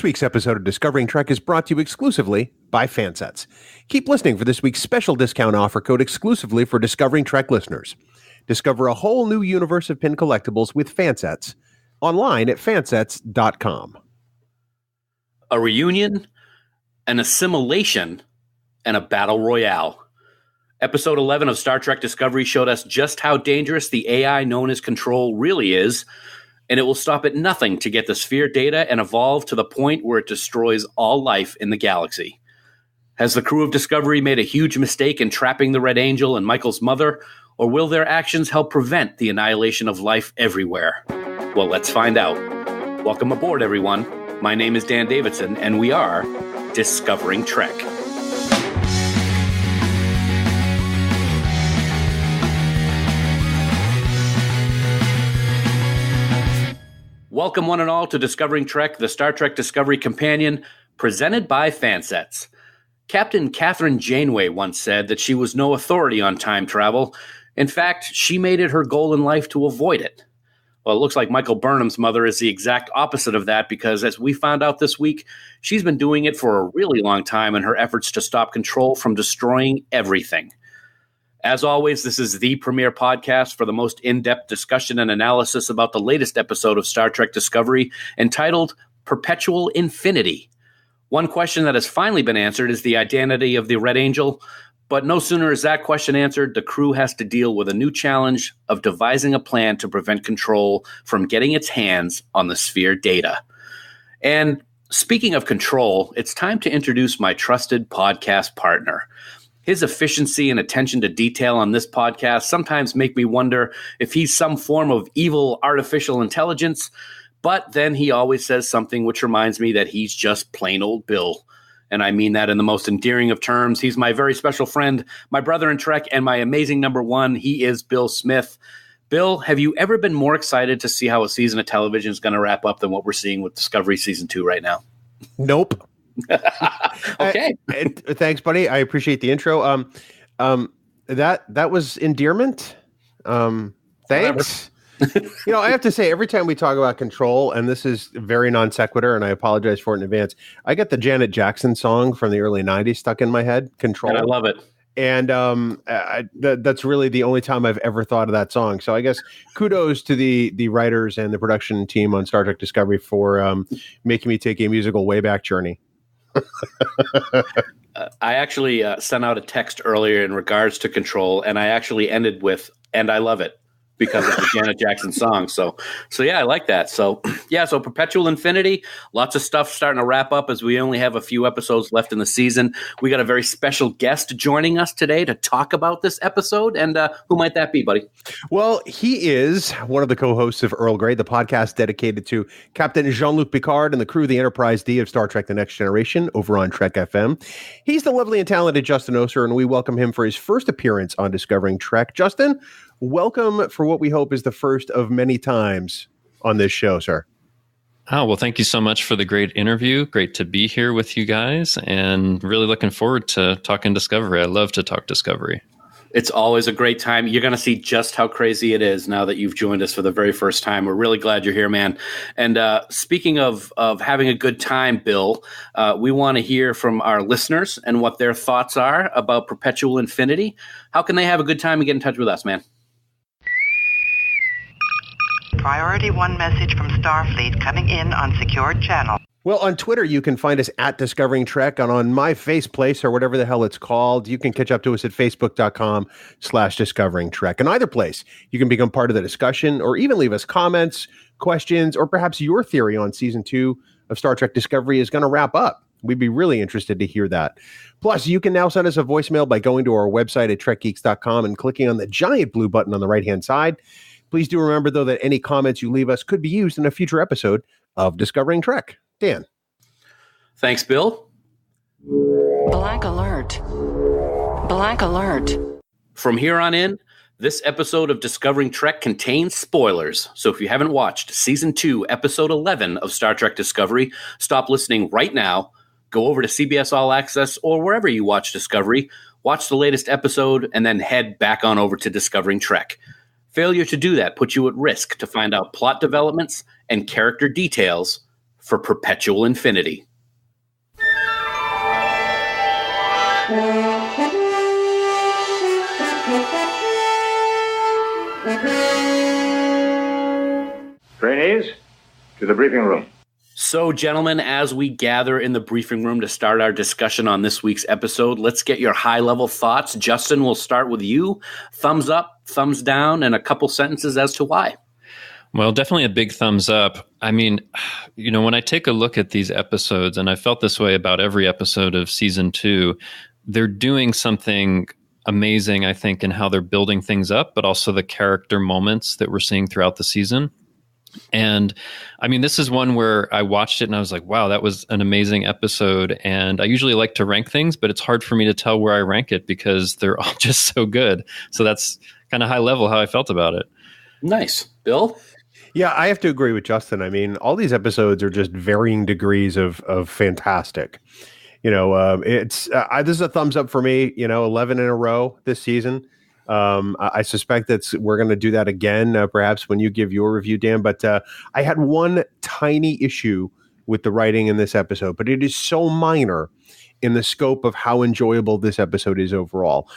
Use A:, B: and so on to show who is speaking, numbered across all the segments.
A: This week's episode of Discovering Trek is brought to you exclusively by Fansets. Keep listening for this week's special discount offer code exclusively for Discovering Trek listeners. Discover a whole new universe of pin collectibles with Fansets online at fansets.com.
B: A reunion, an assimilation, and a battle royale. Episode 11 of Star Trek Discovery showed us just how dangerous the AI known as Control really is, and it will stop at nothing to get the sphere data and evolve to the point where it destroys all life in the galaxy. Has the crew of Discovery made a huge mistake in trapping the Red Angel and Michael's mother, or will their actions help prevent the annihilation of life everywhere? Well, let's find out. Welcome aboard, everyone. My name is Dan Davidson, and we are Discovering Trek. Welcome one and all to Discovering Trek, the Star Trek Discovery Companion, presented by Fansets. Captain Catherine Janeway once said that she was no authority on time travel. In fact, she made it her goal in life to avoid it. Well, it looks like Michael Burnham's mother is the exact opposite of that because, as we found out this week, she's been doing it for a really long time in her efforts to stop Control from destroying everything. As always, this is the premier podcast for the most in-depth discussion and analysis about the latest episode of Star Trek Discovery, entitled Perpetual Infinity. One question that has finally been answered is the identity of the Red Angel, but no sooner is that question answered, the crew has to deal with a new challenge of devising a plan to prevent Control from getting its hands on the sphere data. And speaking of Control, it's time to introduce my trusted podcast partner. His efficiency and attention to detail on this podcast sometimes make me wonder if he's some form of evil artificial intelligence, but then he always says something which reminds me that he's just plain old Bill. And I mean that in the most endearing of terms. He's my very special friend, my brother in Trek, and my amazing number one. He is Bill Smith. Bill, have you ever been more excited to see how a season of television is going to wrap up than what we're seeing with Discovery Season 2 right now?
A: Nope.
B: Okay.
A: Thanks, buddy. I appreciate the intro. That was endearment. Thanks. I have to say, every time we talk about Control, and this is very non sequitur, and I apologize for it in advance, I get the Janet Jackson song from the early 90s stuck in my head, Control.
B: And I love it.
A: And that's really the only time I've ever thought of that song. So I guess kudos to the writers and the production team on Star Trek Discovery for making me take a musical way back journey.
B: I actually sent out a text earlier in regards to Control, and I actually ended with, and I love it, because of the Janet Jackson song. So yeah, I like that. So Perpetual Infinity, lots of stuff starting to wrap up as we only have a few episodes left in the season. We got a very special guest joining us today to talk about this episode. And who might that be, buddy?
A: Well, he is one of the co-hosts of Earl Grey, the podcast dedicated to Captain Jean-Luc Picard and the crew of the Enterprise D of Star Trek The Next Generation over on Trek FM. He's the lovely and talented Justin Oser, and we welcome him for his first appearance on Discovering Trek. Justin, welcome for what we hope is the first of many times on this show, sir.
C: Oh, well, thank you so much for the great interview. Great to be here with you guys, and really looking forward to talking Discovery. I love to talk Discovery.
B: It's always a great time. You're going to see just how crazy it is now that you've joined us for the very first time. We're really glad you're here, man. And speaking of having a good time, Bill, we want to hear from our listeners and what their thoughts are about Perpetual Infinity. How can they have a good time and get in touch with us, man?
D: Priority 1 message from Starfleet coming in on secured channel.
A: Well, on Twitter, you can find us at Discovering Trek, and on My Face Place, or whatever the hell it's called, you can catch up to us at facebook.com/Discovering Trek. In either place, you can become part of the discussion or even leave us comments, questions, or perhaps your theory on Season 2 of Star Trek Discovery is going to wrap up. We'd be really interested to hear that. Plus, you can now send us a voicemail by going to our website at trekgeeks.com and clicking on the giant blue button on the right-hand side. Please do remember, though, that any comments you leave us could be used in a future episode of Discovering Trek. Dan.
B: Thanks, Bill.
E: Black alert. Black alert.
B: From here on in, this episode of Discovering Trek contains spoilers. So if you haven't watched Season 2, Episode 11 of Star Trek Discovery, stop listening right now, go over to CBS All Access or wherever you watch Discovery, watch the latest episode, and then head back on over to Discovering Trek. Failure to do that puts you at risk to find out plot developments and character details for Perpetual Infinity.
F: Trainees, to the briefing room.
B: So, gentlemen, as we gather in the briefing room to start our discussion on this week's episode, let's get your high-level thoughts. Justin, we'll start with you. Thumbs up, thumbs down, and a couple sentences as to why.
C: Well, definitely a big thumbs up. I mean, when I take a look at these episodes, and I felt this way about every episode of season 2, they're doing something amazing, I think, in how they're building things up, but also the character moments that we're seeing throughout the season. And I mean, this is one where I watched it and I was like, wow, that was an amazing episode. And I usually like to rank things, but it's hard for me to tell where I rank it because they're all just so good. So that's kind of high level how I felt about it.
B: Nice. Bill?
A: Yeah, I have to agree with Justin. I mean, all these episodes are just varying degrees of fantastic. This is a thumbs up for me, 11 in a row this season. I suspect we're going to do that again, perhaps when you give your review, Dan. But I had one tiny issue with the writing in this episode, but it is so minor in the scope of how enjoyable this episode is overall.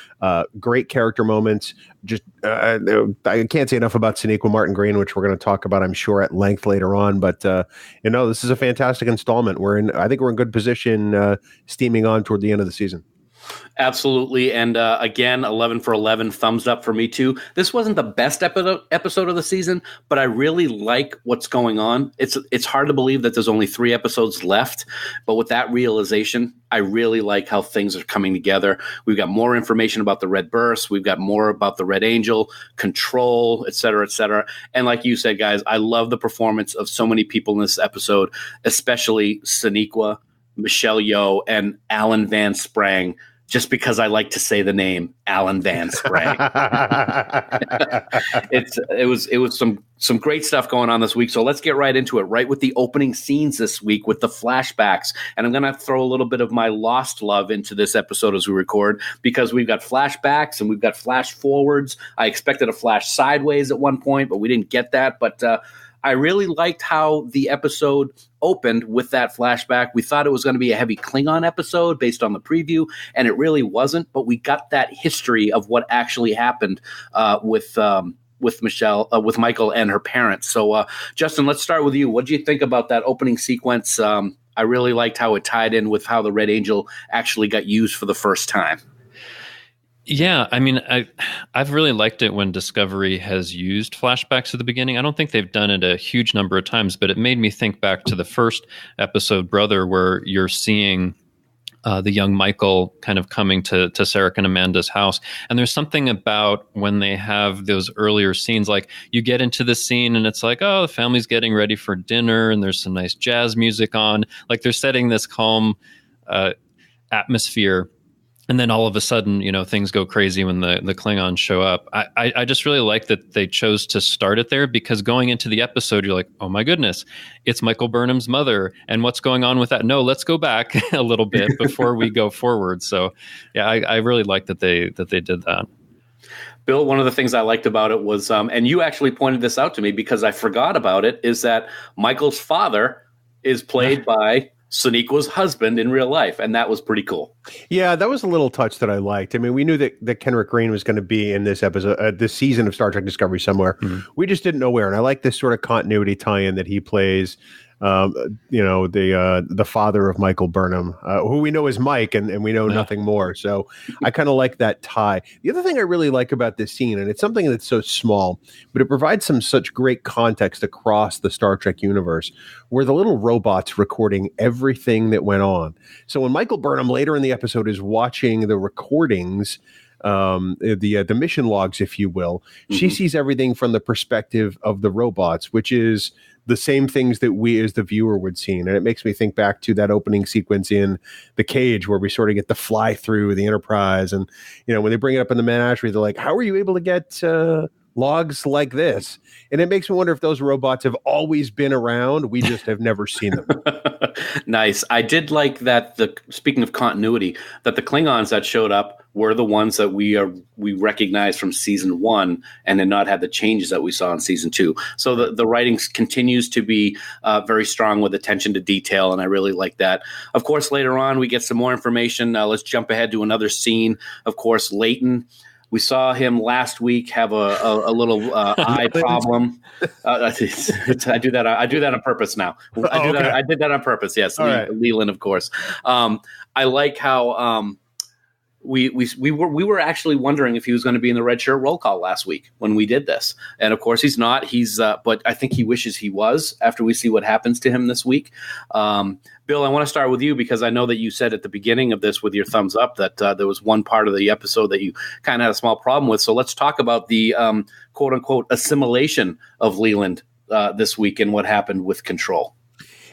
A: Great character moments. Just I can't say enough about Sonequa Martin Green, which we're going to talk about, I'm sure, at length later on. But this is a fantastic installment. I think we're in good position, steaming on toward the end of the season.
B: Absolutely. And again, 11 for 11, thumbs up for me too. This wasn't the best episode of the season, but I really like what's going on. It's hard to believe that there's only 3 episodes left, but with that realization, I really like how things are coming together. We've got more information about the Red Burst. We've got more about the Red Angel, Control, et cetera, et cetera. And like you said, guys, I love the performance of so many people in this episode, especially Sonequa, Michelle Yeoh, and Alan Van Sprang, just because I like to say the name Alan Van Sprang. It was some great stuff going on this week. So let's get right into it, right with the opening scenes this week with the flashbacks. And I'm going to throw a little bit of my lost love into this episode as we record, because we've got flashbacks and we've got flash forwards. I expected a flash sideways at one point, but we didn't get that. But I really liked how the episode opened with that flashback. We thought it was going to be a heavy Klingon episode based on the preview, and it really wasn't. But we got that history of what actually happened with Michael and her parents. So, Justin, let's start with you. What did you think about that opening sequence? I really liked how it tied in with how the Red Angel actually got used for the first time.
C: Yeah, I mean, I've really liked it when Discovery has used flashbacks at the beginning. I don't think they've done it a huge number of times, but it made me think back to the first episode, Brother, where you're seeing the young Michael kind of coming to Sarek and Amanda's house. And there's something about when they have those earlier scenes, like you get into the scene and it's like, oh, the family's getting ready for dinner and there's some nice jazz music on. Like they're setting this calm atmosphere. And then all of a sudden, things go crazy when the Klingons show up. I just really like that they chose to start it there, because going into the episode, you're like, oh my goodness, it's Michael Burnham's mother. And what's going on with that? No, let's go back a little bit before we go forward. So yeah, I really like that they did that.
B: Bill, one of the things I liked about it was, and you actually pointed this out to me because I forgot about it, is that Michael's father is played by Sonequa's husband in real life, and that was pretty cool.
A: Yeah, that was a little touch that I liked. I mean, we knew that Kenrick Green was going to be in this episode, this season of Star Trek Discovery somewhere. Mm-hmm. We just didn't know where, and I like this sort of continuity tie-in that he plays. The father of Michael Burnham, who we know is Mike, and we know nothing more. So I kind of like that tie. The other thing I really like about this scene, and it's something that's so small, but it provides such great context across the Star Trek universe, where the little robot's recording everything that went on. So when Michael Burnham later in the episode is watching the recordings, the mission logs, if you will, she sees everything from the perspective of the robots, which is the same things that we as the viewer would see. And it makes me think back to that opening sequence in The Cage, where we sort of get the fly through the Enterprise. And, when they bring it up in the menagerie, they're like, how are you able to get logs like this. And it makes me wonder if those robots have always been around. We just have never seen them.
B: Nice. I did like that. Speaking of continuity, that the Klingons that showed up were the ones that we recognized from season 1, and then not had the changes that we saw in season 2. So the writing continues to be very strong with attention to detail, and I really like that. Of course, later on we get some more information. Let's jump ahead to another scene. Of course, Leighton. We saw him last week have a little eye problem. I do that. I do that on purpose now. I did that on purpose. Yes, Leland, of course. I like how we were actually wondering if he was going to be in the red shirt roll call last week when we did this, and of course he's not. But I think he wishes he was after we see what happens to him this week. Bill, I want to start with you because I know that you said at the beginning of this with your thumbs up that there was one part of the episode that you kind of had a small problem with. So let's talk about the quote unquote assimilation of Leland this week and what happened with Control.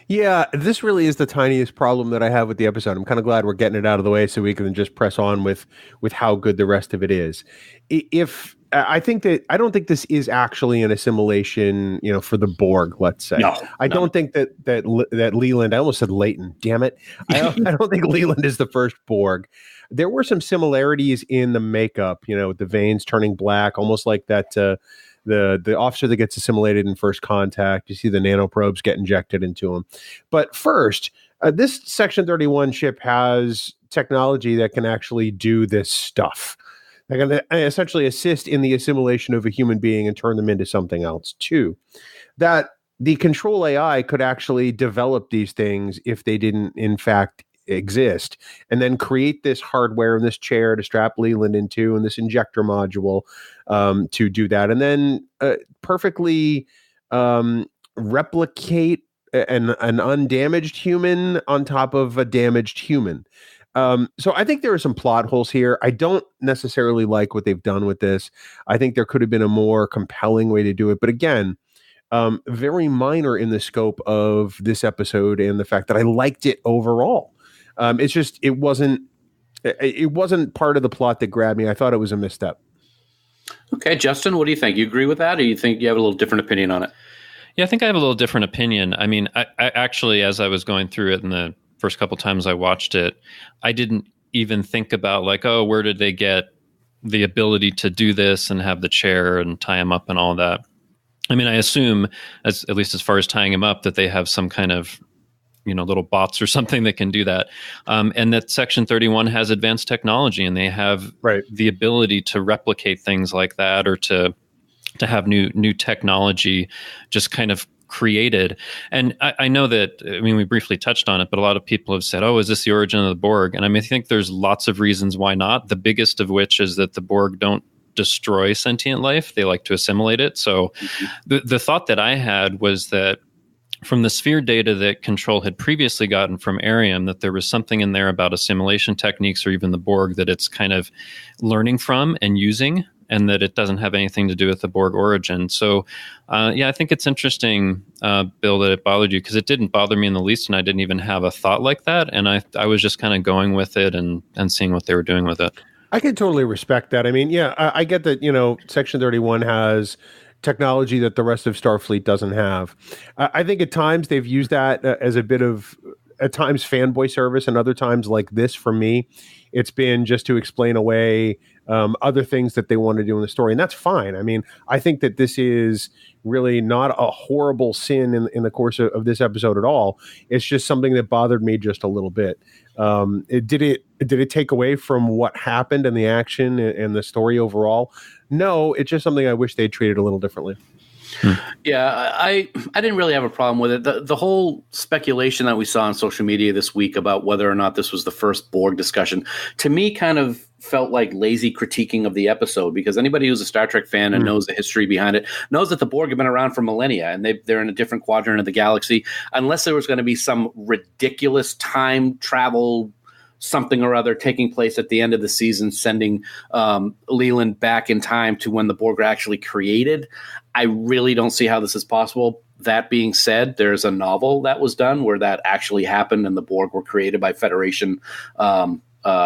A: Yeah, this really is the tiniest problem that I have with the episode. I'm kind of glad we're getting it out of the way so we can just press on with how good the rest of it is. I don't think this is actually an assimilation, for the Borg, let's say. I don't think that Leland, I almost said Leighton, damn it. I don't think Leland is the first Borg. There were some similarities in the makeup, with the veins turning black, almost like that the officer that gets assimilated in First Contact. You see the nanoprobes get injected into him. But first, this Section 31 ship has technology that can actually do this stuff. They're going to essentially assist in the assimilation of a human being and turn them into something else too. That the Control AI could actually develop these things if they didn't, in fact, exist, and then create this hardware and this chair to strap Leland into and this injector module to do that, and then perfectly replicate an undamaged human on top of a damaged human. So I think there are some plot holes here. I don't necessarily like what they've done with this. I think there could have been a more compelling way to do it. But again, very minor in the scope of this episode and the fact that I liked it overall. It's just, it wasn't part of the plot that grabbed me. I thought it was a misstep.
B: Okay, Justin, what do you think? You agree with that, or you think you have a little different opinion on it?
C: Yeah, I think I have a little different opinion. I mean, I actually, as I was going through it in the first couple times I watched it, I didn't even think about like, oh, where did they get the ability to do this and have the chair and tie him up and all that. I mean, I assume, at least as far as tying him up, that they have some kind of little bots or something that can do that. And that Section 31 has advanced technology, and they have the ability to replicate things like that, or to have new technology just kind of created. And I know that, we briefly touched on it, but a lot of people have said, oh, is this the origin of the Borg? And I think there's lots of reasons why not. The biggest of which is that the Borg don't destroy sentient life. They like to assimilate it. So the thought that I had was that from the sphere data that Control had previously gotten from Arium, that there was something in there about assimilation techniques, or even the Borg, that it's kind of learning from and using, and that it doesn't have anything to do with the Borg origin. So, I think it's interesting, Bill, that it bothered you, because it didn't bother me in the least, and I didn't even have a thought like that. And I was just kind of going with it and seeing what they were doing with it.
A: I can totally respect that. I get that, Section 31 has technology that the rest of Starfleet doesn't have. I think at times they've used that as a bit of, at times, fanboy service, and other times, like this, for me, it's been just to explain away other things that they want to do in the story. And that's fine. I think that this is really not a horrible sin in the course of this episode at all. It's just something that bothered me just a little bit. Did it take away from what happened and the action and the story overall? No, it's just something I wish they'd treated a little differently.
B: Yeah, I didn't really have a problem with it. The whole speculation that we saw on social media this week about whether or not this was the first Borg discussion, to me, kind of felt like lazy critiquing of the episode, because anybody who's a Star Trek fan and knows the history behind it knows that the Borg have been around for millennia, and they're in a different quadrant of the galaxy. Unless there was going to be some ridiculous time travel something or other taking place at the end of the season, sending Leland back in time to when the Borg were actually created, I really don't see how this is possible. That being said, there's a novel that was done where that actually happened, and the Borg were created by Federation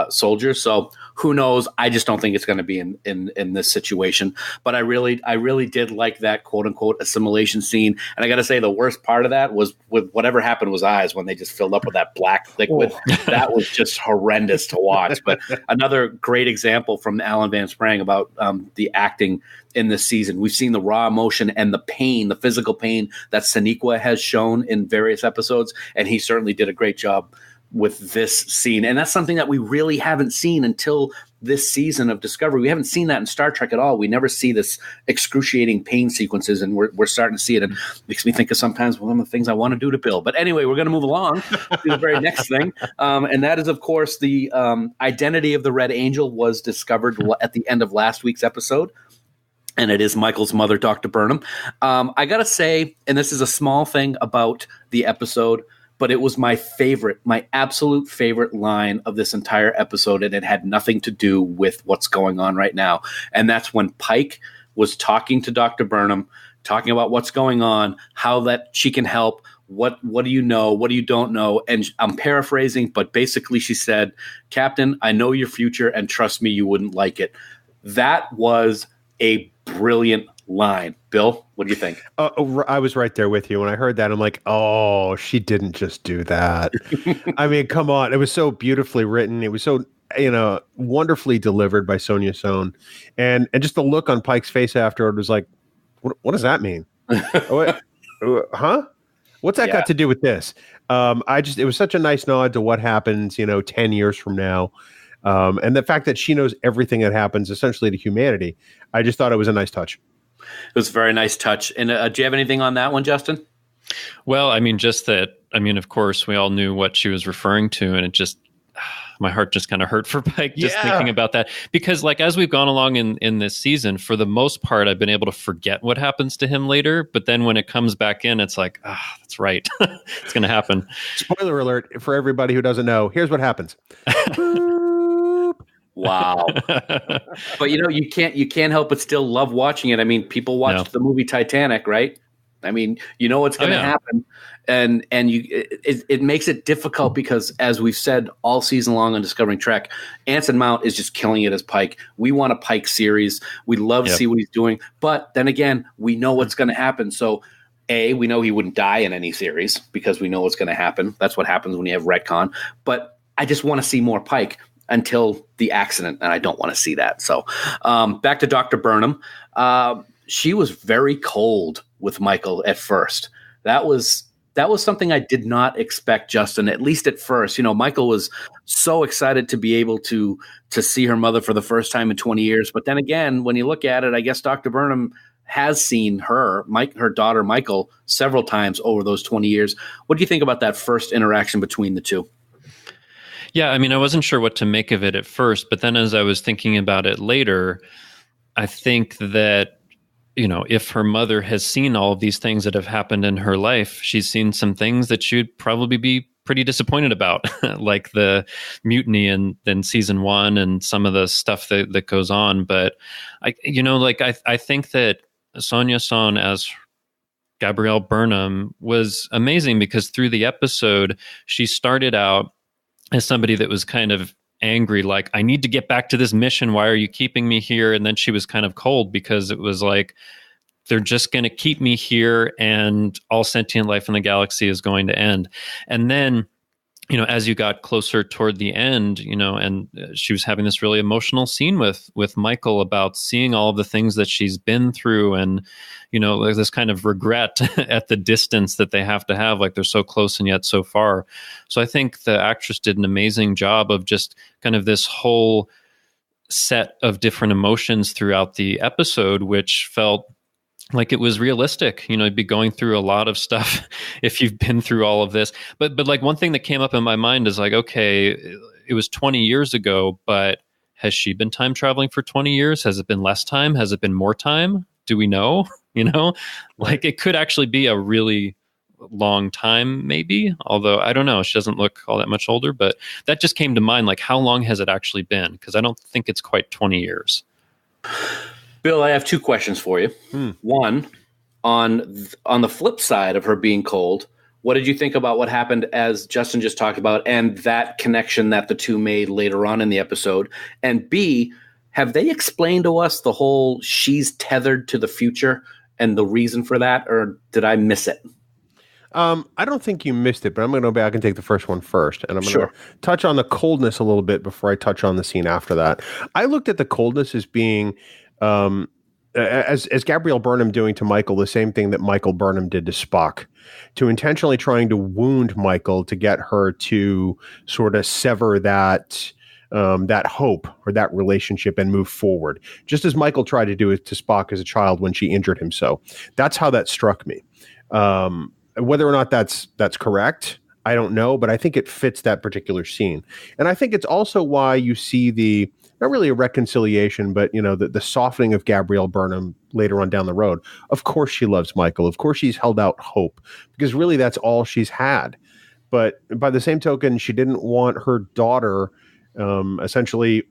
B: soldiers. So who knows? I just don't think it's going to be in this situation. But I really did like that quote unquote assimilation scene. And I got to say, the worst part of that was with whatever happened was eyes when they just filled up with that black liquid. That was just horrendous to watch. But another great example from Alan Van Sprang about the acting in this season. We've seen the raw emotion and the pain, the physical pain that Sonequa has shown in various episodes. And he certainly did a great job with this scene. And that's something that we really haven't seen until this season of Discovery. We haven't seen that in Star Trek at all. We never see this excruciating pain sequences, and we're starting to see it. And it makes me think of sometimes one of the things I want to do to Bill. But anyway, we're going to move along to the very next thing. And that is, of course, the identity of the Red Angel was discovered at the end of last week's episode. And it is Michael's mother, Dr. Burnham. I got to say, and this is a small thing about the episode, but it was my absolute favorite line of this entire episode, and it had nothing to do with what's going on right now. And that's when Pike was talking to Dr. Burnham, talking about what's going on, how that she can help, what do you know, what do you don't know? And I'm paraphrasing, but basically she said, "Captain, I know your future, and trust me, you wouldn't like it." That was a brilliant line. Bill, what do you think?
A: I was right there with you. When I heard that, I'm like, oh, she didn't just do that. I mean, come on. It was so beautifully written. It was so, wonderfully delivered by Sonia Sohn. And just the look on Pike's face afterward was like, what does that mean? Huh? What's that got to do with this? It was such a nice nod to what happens, 10 years from now. And the fact that she knows everything that happens essentially to humanity. I just thought it was a nice touch.
B: It was a very nice touch. And do you have anything on that one, Justin?
C: Well, of course, we all knew what she was referring to, and it just, my heart just kind of hurt for Pike just thinking about that. Because as we've gone along in this season, for the most part, I've been able to forget what happens to him later. But then when it comes back in, it's like, that's right. It's going to happen.
A: Spoiler alert for everybody who doesn't know. Here's what happens.
B: Wow. But you can't help but still love watching it. I mean, people watched the movie Titanic, right? I mean, what's going to happen. And it makes it difficult because, as we've said all season long on Discovering Trek, Anson Mount is just killing it as Pike. We want a Pike series. We love to see what he's doing. But then again, we know what's going to happen. So we know he wouldn't die in any series because we know what's going to happen. That's what happens when you have retcon. But I just want to see more Pike until the accident, and I don't want to see that. So back to Dr. Burnham. She was very cold with Michael at first. That was something I did not expect, Justin, at least at first. Michael was so excited to be able to see her mother for the first time in 20 years. But then again, when you look at it, I guess Dr. Burnham has seen her daughter Michael several times over those 20 years. What do you think about that first interaction between the two?
C: Yeah, I mean, I wasn't sure what to make of it at first, but then as I was thinking about it later, I think that, if her mother has seen all of these things that have happened in her life, she's seen some things that she'd probably be pretty disappointed about, like the mutiny in season 1 and some of the stuff that goes on. But I think that Sonia Sohn as Gabrielle Burnham was amazing because through the episode, she started out as somebody that was kind of angry, like, I need to get back to this mission. Why are you keeping me here? And then she was kind of cold because it was like, they're just going to keep me here and all sentient life in the galaxy is going to end. And then, as you got closer toward the end, and she was having this really emotional scene with Michael about seeing all of the things that she's been through and, this kind of regret at the distance that they have to have, like they're so close and yet so far. So I think the actress did an amazing job of just kind of this whole set of different emotions throughout the episode, which felt like it was realistic. You'd be going through a lot of stuff if you've been through all of this. But like one thing that came up in my mind is like, okay, it was 20 years ago, but has she been time traveling for 20 years? Has it been less time? Has it been more time? Do we know? Like it could actually be a really long time, maybe. Although I don't know, she doesn't look all that much older, but that just came to mind. Like, how long has it actually been? Because I don't think it's quite 20 years.
B: Bill, I have two questions for you. One, on the flip side of her being cold, What did you think about what happened, as Justin just talked about, and that connection that the two made later on in the episode? And B, have they explained to us the whole she's tethered to the future and the reason for that, or did I miss it?
A: I don't think you missed it, but I'm going to go back and take the first one first. And I'm going to touch on the coldness a little bit before I touch on the scene after that. I looked at the coldness as being, as Gabrielle Burnham doing to Michael, the same thing that Michael Burnham did to Spock, to intentionally trying to wound Michael to get her to sort of sever that hope or that relationship and move forward, just as Michael tried to do it to Spock as a child when she injured him. So that's how that struck me. Whether or not that's correct, I don't know, but I think it fits that particular scene. And I think it's also why you see not really a reconciliation, but the softening of Gabrielle Burnham later on down the road. Of course she loves Michael. Of course she's held out hope, because really that's all she's had. But by the same token, she didn't want her daughter essentially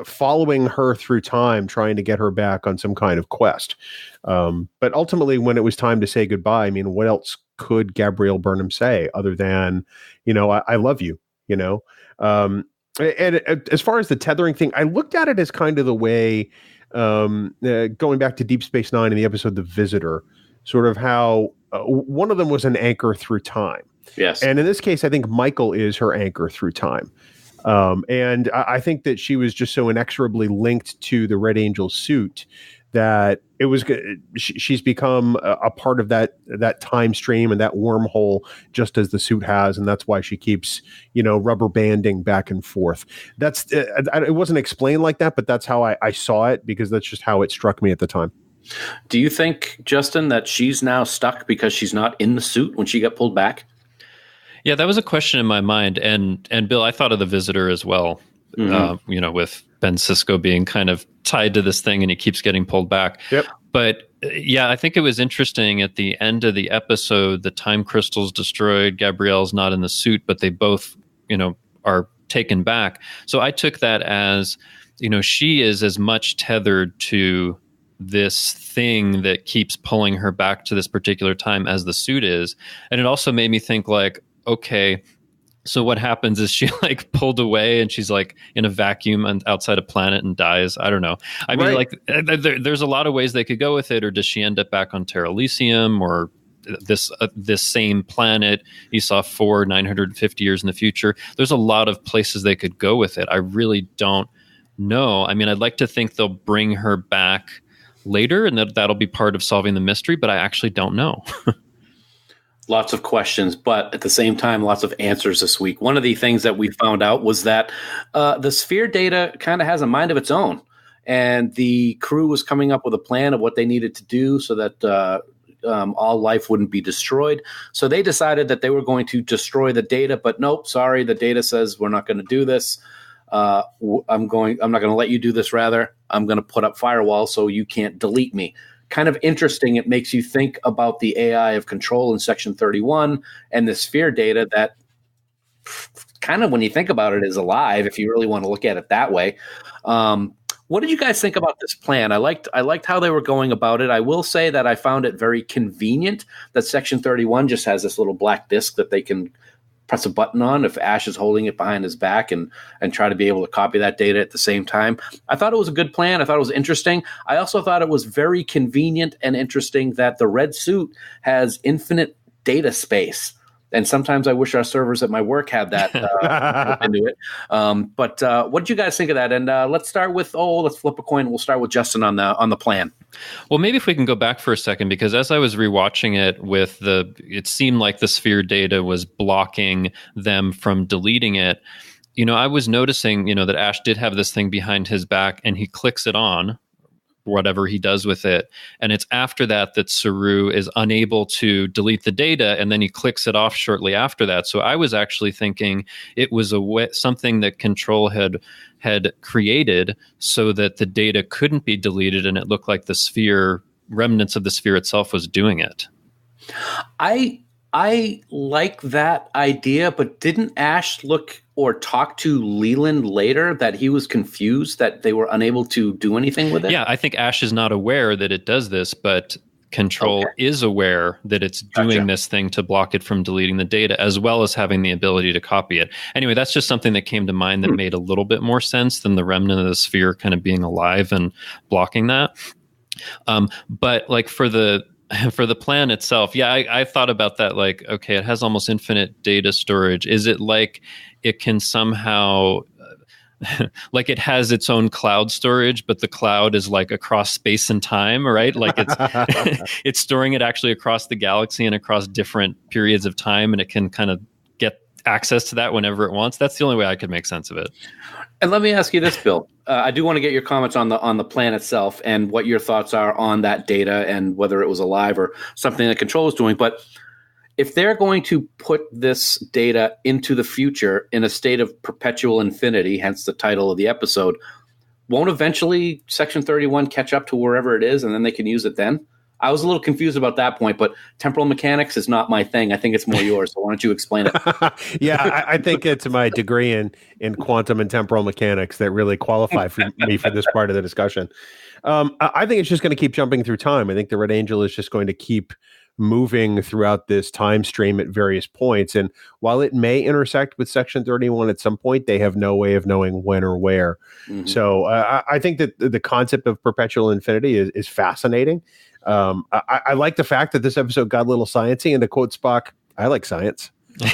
A: following her through time, trying to get her back on some kind of quest. But ultimately, when it was time to say goodbye, I mean, what else could Gabrielle Burnham say other than, I love you, And as far as the tethering thing, I looked at it as kind of the way, going back to Deep Space Nine in the episode The Visitor, sort of how one of them was an anchor through time.
B: Yes.
A: And in this case, I think Michael is her anchor through time. And I think that she was just so inexorably linked to the Red Angel suit that it was she's become a part of that time stream and that wormhole, just as the suit has, and that's why she keeps rubber banding back and forth. That's it wasn't explained like that, but that's how I saw it, because that's just how it struck me at the time.
B: Do you think, Justin, that she's now stuck because she's not in the suit when she got pulled back?
C: Yeah, that was a question in my mind, and Bill, I thought of The Visitor as well. With Ben Sisko being kind of tied to this thing and he keeps getting pulled back.
A: Yep.
C: But yeah, I think it was interesting at the end of the episode, the time crystal's destroyed, Gabrielle's not in the suit, but they both, are taken back. So I took that as, she is as much tethered to this thing that keeps pulling her back to this particular time as the suit is. And it also made me think like, okay, so what happens is she pulled away and she's in a vacuum and outside a planet and dies. I don't know. I mean, there's a lot of ways they could go with it. Or does she end up back on Terra Elysium or this same planet you saw 950 years in the future? There's a lot of places they could go with it. I really don't know. I mean, I'd like to think they'll bring her back later and that'll be part of solving the mystery, but I actually don't know.
B: Lots of questions, but at the same time, lots of answers this week. One of the things that we found out was that the sphere data kind of has a mind of its own. And the crew was coming up with a plan of what they needed to do so that all life wouldn't be destroyed. So they decided that they were going to destroy the data, but nope, sorry, the data says we're not going to do this. I'm not going to let you do this. Rather, I'm going to put up firewalls so you can't delete me. Kind of interesting. It makes you think about the AI of control in Section 31 and the sphere data that kind of, when you think about it, is alive, if you really want to look at it that way. What did you guys think about this plan? I liked how they were going about it. I will say that I found it very convenient that Section 31 just has this little black disc that they can press a button on if Ash is holding it behind his back and try to be able to copy that data at the same time. I thought it was a good plan. I thought it was interesting. I also thought it was very convenient and interesting that the red suit has infinite data space. And sometimes I wish our servers at my work had that into it. But what did you guys think of that? And let's start with, let's flip a coin. We'll start with Justin on the plan.
C: Well, maybe if we can go back for a second, because as I was rewatching it it seemed like the sphere data was blocking them from deleting it. I was noticing, that Ash did have this thing behind his back and he clicks it on, whatever he does with it. And it's after that Saru is unable to delete the data, and then he clicks it off shortly after that. So I was actually thinking it was something that Control had created so that the data couldn't be deleted, and it looked like the sphere, remnants of the sphere itself, was doing it.
B: I like that idea, but didn't Ash look or talk to Leland later that he was confused that they were unable to do anything with it?
C: Yeah, I think Ash is not aware that it does this, but Control is aware that it's doing this thing to block it from deleting the data, as well as having the ability to copy it. Anyway, that's just something that came to mind that made a little bit more sense than the remnant of the sphere kind of being alive and blocking that. But like for the plan itself, I thought about that. Like, okay, it has almost infinite data storage. Is it like it can somehow like it has its own cloud storage, but the cloud is like across space and time, right? Like it's it's storing it actually across the galaxy and across different periods of time, and it can kind of get access to that whenever it wants. That's the only way I could make sense of it.
B: And let me ask you this, Bill. I do want to get your comments on the plan itself and what your thoughts are on that data and whether it was alive or something that Control is doing. But if they're going to put this data into the future in a state of perpetual infinity, hence the title of the episode, won't eventually Section 31 catch up to wherever it is and then they can use it then? I was a little confused about that point, but temporal mechanics is not my thing. I think it's more yours. So why don't you explain it?
A: I think it's my degree in quantum and temporal mechanics that really qualify for me for this part of the discussion. I think it's just going to keep jumping through time. I think the Red Angel is just going to keep moving throughout this time stream at various points. And while it may intersect with Section 31 at some point, they have no way of knowing when or where. Mm-hmm. So I think that the concept of perpetual infinity is fascinating. I like the fact that this episode got a little sciencey, and to quote Spock, I like science. I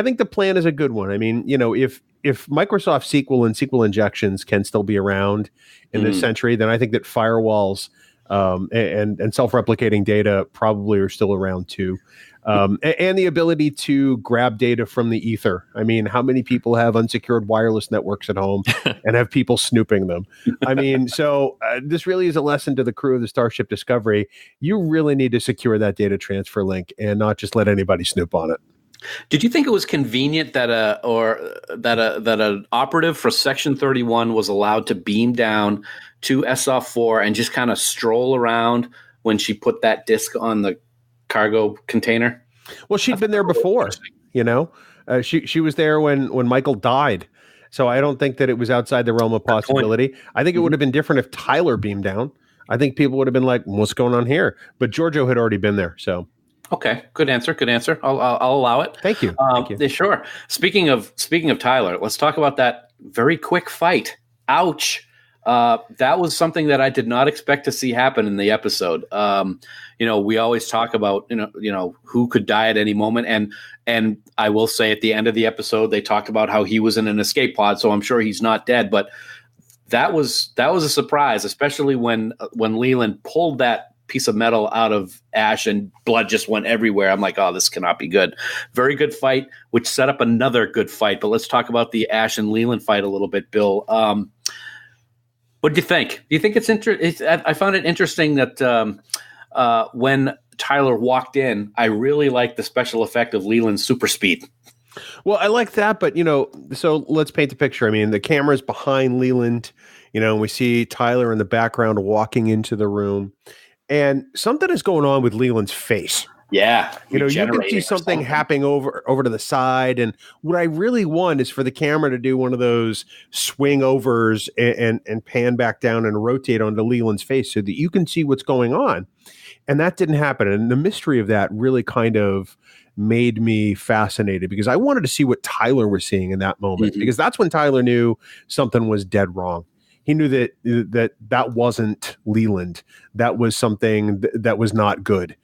A: think the plan is a good one. I mean, if Microsoft SQL and SQL injections can still be around in this century, then I think that firewalls and self-replicating data probably are still around too. And the ability to grab data from the ether. I mean, how many people have unsecured wireless networks at home and have people snooping them? I mean, so this really is a lesson to the crew of the Starship Discovery. You really need to secure that data transfer link and not just let anybody snoop on it.
B: Did you think it was convenient that an operative for Section 31 was allowed to beam down to SF4 and just kind of stroll around when she put that disc on the cargo container?
A: Well, she'd been there before, she was there when Michael died. So I don't think that it was outside the realm of possibility. I think it would have been different if Tyler beamed down. I think people would have been like, what's going on here? But Georgiou had already been there. So. Okay.
B: Good answer. I'll allow it.
A: Thank you.
B: Sure. Speaking of Tyler, let's talk about that very quick fight. Ouch. That was something that I did not expect to see happen in the episode. We always talk about, who could die at any moment. And I will say at the end of the episode, they talked about how he was in an escape pod. So I'm sure he's not dead, but that was a surprise, especially when Leland pulled that piece of metal out of Ash and blood just went everywhere. I'm like, oh, this cannot be good. Very good fight, which set up another good fight. But let's talk about the Ash and Leland fight a little bit, Bill. What do you think? Do you think it's interesting? I found it interesting that when Tyler walked in, I really liked the special effect of Leland's super speed.
A: Well, I like that, but so let's paint the picture. I mean, the camera's behind Leland, and we see Tyler in the background walking into the room. And something is going on with Leland's face.
B: Yeah.
A: You can see something happening over to the side. And what I really want is for the camera to do one of those swing overs and pan back down and rotate onto Leland's face so that you can see what's going on. And that didn't happen. And the mystery of that really kind of made me fascinated because I wanted to see what Tyler was seeing in that moment, because that's when Tyler knew something was dead wrong. He knew that wasn't Leland. That was something that was not good.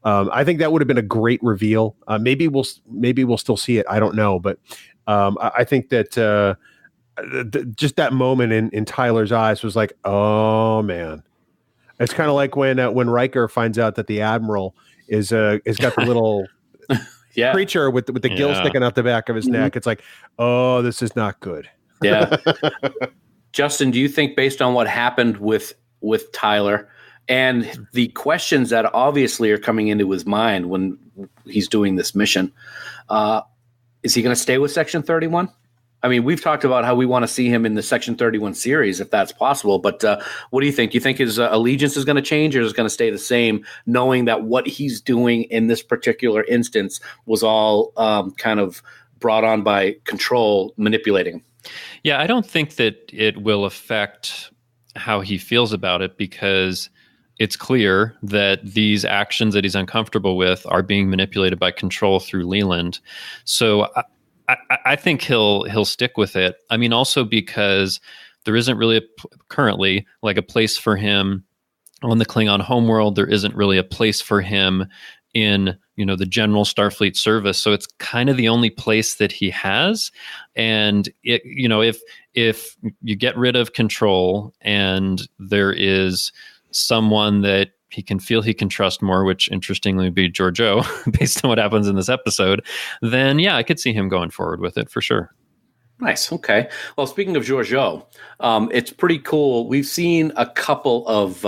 A: I think that would have been a great reveal. Maybe we'll still see it. I don't know, but I think that just that moment in Tyler's eyes was like, oh man. It's kind of like when Riker finds out that the Admiral is got the little creature with the gill sticking out the back of his neck. It's like, oh, this is not good.
B: Yeah. Justin, do you think based on what happened with Tyler and the questions that obviously are coming into his mind when he's doing this mission, is he going to stay with Section 31? I mean, we've talked about how we want to see him in the Section 31 series, if that's possible. But what do you think? Do you think his allegiance is going to change or is it going to stay the same, knowing that what he's doing in this particular instance was all kind of brought on by Control manipulating him?
C: Yeah, I don't think that it will affect how he feels about it because it's clear that these actions that he's uncomfortable with are being manipulated by control through Leland. So I think he'll stick with it. I mean, also because there isn't really currently like a place for him on the Klingon homeworld. There isn't really a place for him in, the general Starfleet service. So it's kind of the only place that he has. And if you get rid of control and there is someone that he can feel he can trust more, which interestingly would be Georgiou, based on what happens in this episode, then yeah, I could see him going forward with it for sure.
B: Nice. Okay. Well, speaking of Georgiou, it's pretty cool. We've seen a couple of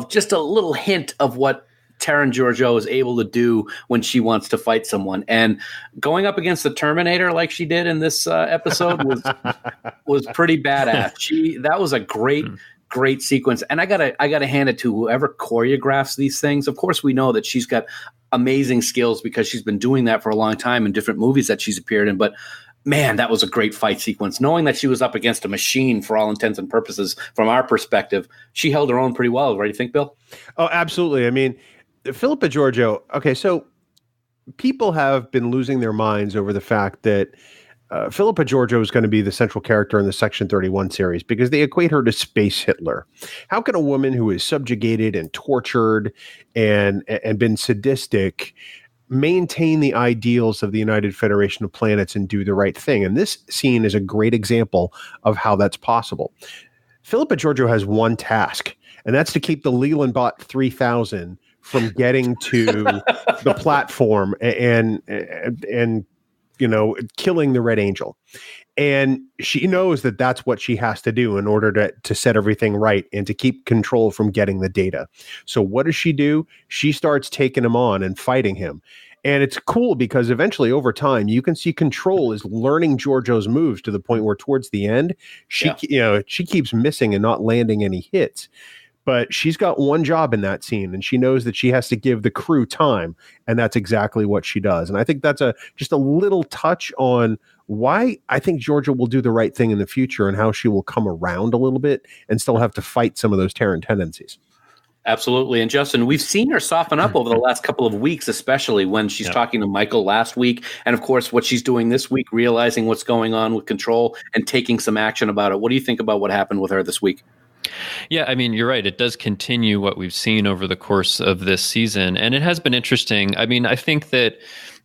B: just a little hint of what Taryn Georgiou is able to do when she wants to fight someone, and going up against the Terminator like she did in this episode was pretty badass. That was a great sequence, and I gotta hand it to whoever choreographs these things. Of course, we know that she's got amazing skills because she's been doing that for a long time in different movies that she's appeared in. But man, that was a great fight sequence. Knowing that she was up against a machine for all intents and purposes, from our perspective, she held her own pretty well. Right? You think, Bill?
A: Oh, absolutely. I mean, Phillipa Georgiou. Okay, so people have been losing their minds over the fact that Phillipa Georgiou is going to be the central character in the Section 31 series because they equate her to Space Hitler. How can a woman who is subjugated and tortured and been sadistic maintain the ideals of the United Federation of Planets and do the right thing? And this scene is a great example of how that's possible. Phillipa Georgiou has one task, and that's to keep the Leland Bot 3000 from getting to the platform and killing the Red Angel. And she knows that that's what she has to do in order to set everything right and to keep control from getting the data. So what does she do? She starts taking him on and fighting him. And it's cool because eventually over time, you can see Control is learning Georgiou's moves to the point where towards the end, she keeps missing and not landing any hits. But she's got one job in that scene, and she knows that she has to give the crew time, and that's exactly what she does. And I think that's just a little touch on why I think Georgiou will do the right thing in the future and how she will come around a little bit and still have to fight some of those Terran tendencies.
B: Absolutely. And Justin, we've seen her soften up over the last couple of weeks, especially when she's talking to Michael last week. And of course, what she's doing this week, realizing what's going on with Control and taking some action about it. What do you think about what happened with her this week?
C: Yeah, I mean, you're right. It does continue what we've seen over the course of this season. And it has been interesting. I mean, I think that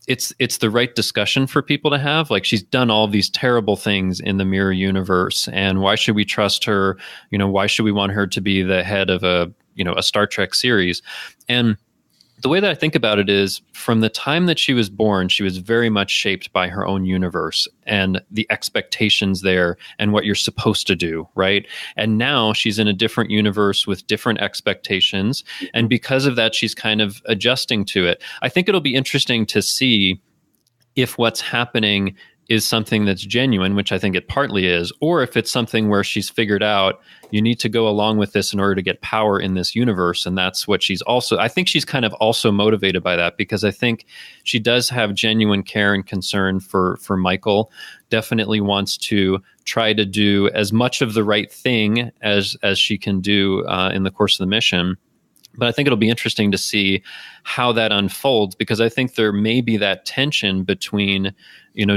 C: it's the right discussion for people to have. Like, she's done all these terrible things in the mirror universe. And why should we trust her? Why should we want her to be the head of a Star Trek series? And the way that I think about it is, from the time that she was born, she was very much shaped by her own universe and the expectations there and what you're supposed to do, right? And now she's in a different universe with different expectations. And because of that, she's kind of adjusting to it. I think it'll be interesting to see if what's happening is something that's genuine, which I think it partly is, or if it's something where she's figured out you need to go along with this in order to get power in this universe. And that's what I think she's kind of also motivated by that, because I think she does have genuine care and concern for Michael, definitely wants to try to do as much of the right thing as she can do in the course of the mission. But I think it'll be interesting to see how that unfolds, because I think there may be that tension between,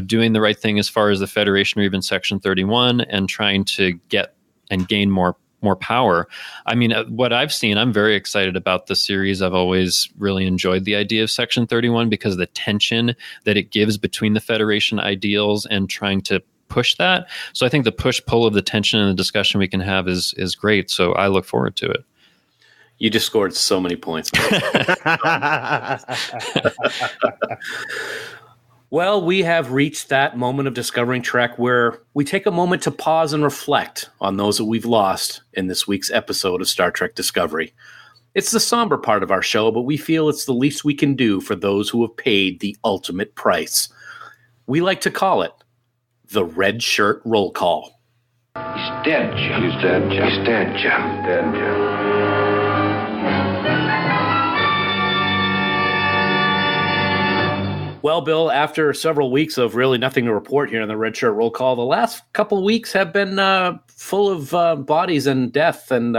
C: doing the right thing as far as the Federation or even Section 31 and trying to get and gain more power. I mean, what I've seen, I'm very excited about the series. I've always really enjoyed the idea of Section 31 because of the tension that it gives between the Federation ideals and trying to push that. So I think the push-pull of the tension and the discussion we can have is great. So I look forward to it.
B: You just scored so many points. Well, we have reached that moment of discovering Trek where we take a moment to pause and reflect on those that we've lost in this week's episode of Star Trek Discovery. It's the somber part of our show, but we feel it's the least we can do for those who have paid the ultimate price. We like to call it the Red Shirt Roll Call.
F: He's dead, Jim. He's dead, Jim. He's dead, Jim. He's dead, Jim.
B: Well, Bill, after several weeks of really nothing to report here in the Red Shirt Roll Call, the last couple weeks have been full of bodies and death, and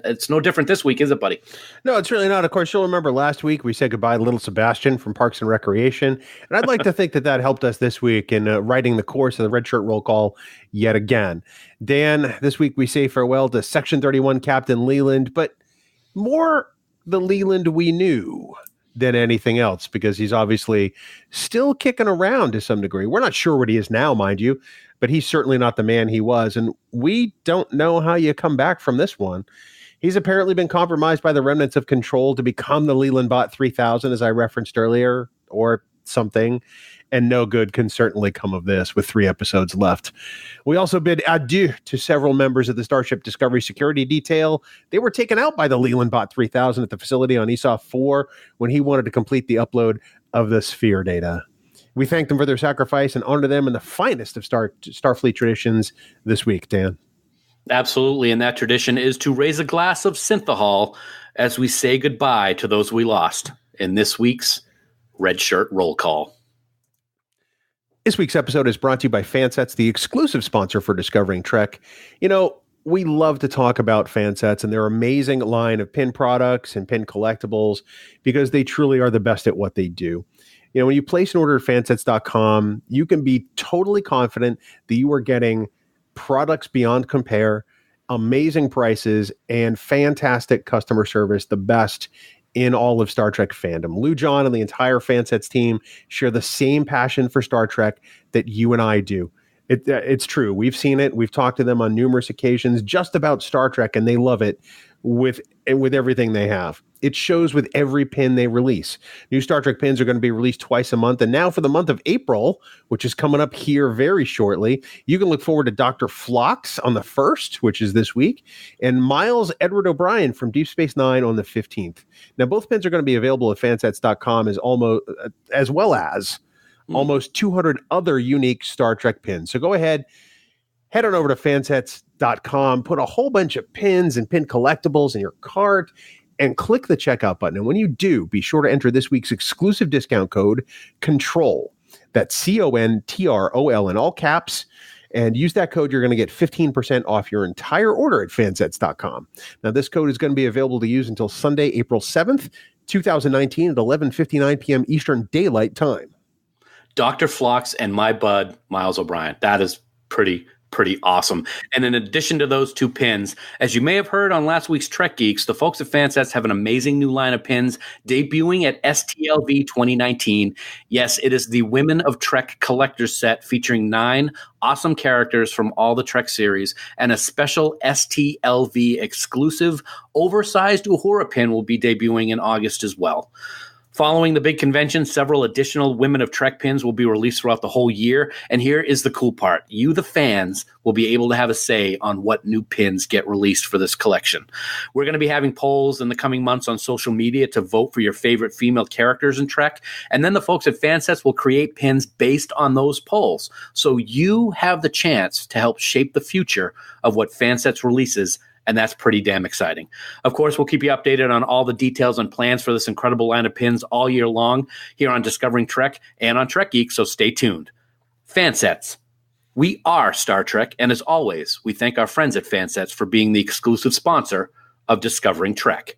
B: it's no different this week, is it, buddy?
A: No, it's really not. Of course, you'll remember last week we said goodbye to little Sebastian from Parks and Recreation, and I'd like to think that helped us this week in writing the course of the Red Shirt Roll Call yet again. Dan, this week we say farewell to Section 31 Captain Leland, but more the Leland we knew than anything else, because he's obviously still kicking around to some degree. We're not sure what he is now, mind you, but he's certainly not the man he was, and we don't know how you come back from this one. He's apparently been compromised by the remnants of control to become the Leland Bot 3000, as I referenced earlier, or something, and no good can certainly come of this with 3 episodes left. We also bid adieu to several members of the Starship Discovery security detail. They were taken out by the Leland Bot 3000 at the facility on ESOF 4 when he wanted to complete the upload of the sphere data. We thank them for their sacrifice and honor them in the finest of Starfleet traditions this week, Dan.
B: Absolutely, and that tradition is to raise a glass of synthahol as we say goodbye to those we lost in this week's Red Shirt Roll Call.
A: This week's episode is brought to you by Fansets, the exclusive sponsor for Discovering Trek. You know, we love to talk about Fansets and their amazing line of pin products and pin collectibles because they truly are the best at what they do. You know, when you place an order at fansets.com, you can be totally confident that you are getting products beyond compare, amazing prices, and fantastic customer service, the best in all of Star Trek fandom. Lou John and the entire Fansets team share the same passion for Star Trek that you and I do. It's true. We've seen it. We've talked to them on numerous occasions just about Star Trek, and they love it with everything they have. It shows with every pin they release. New Star Trek pins are going to be released twice a month. And now for the month of April, which is coming up here very shortly, you can look forward to Dr. Phlox on the 1st, which is this week, and Miles Edward O'Brien from Deep Space Nine on the 15th. Now, both pins are going to be available at fansets.com as well as almost 200 other unique Star Trek pins. So go ahead, head on over to fansets.com, put a whole bunch of pins and pin collectibles in your cart, and click the checkout button. And when you do, be sure to enter this week's exclusive discount code, CONTROL. That's CONTROL in all caps. And use that code. You're going to get 15% off your entire order at fansets.com. Now, this code is going to be available to use until Sunday, April 7th, 2019 at 11:59 p.m. Eastern Daylight Time.
B: Dr. Phlox and my bud, Miles O'Brien. That is pretty awesome. And in addition to those 2 pins, as you may have heard on last week's Trek Geeks, the folks at Fansets have an amazing new line of pins debuting at STLV 2019. Yes, it is the Women of Trek collector's set featuring 9 awesome characters from all the Trek series, and a special STLV exclusive oversized Uhura pin will be debuting in August as well. Following the big convention, several additional Women of Trek pins will be released throughout the whole year. And here is the cool part. You, the fans, will be able to have a say on what new pins get released for this collection. We're going to be having polls in the coming months on social media to vote for your favorite female characters in Trek. And then the folks at Fansets will create pins based on those polls. So you have the chance to help shape the future of what Fansets releases. And that's pretty damn exciting. Of course, we'll keep you updated on all the details and plans for this incredible line of pins all year long here on Discovering Trek and on Trek Geek, so stay tuned. Fansets. We are Star Trek, and as always, we thank our friends at Fansets for being the exclusive sponsor of Discovering Trek.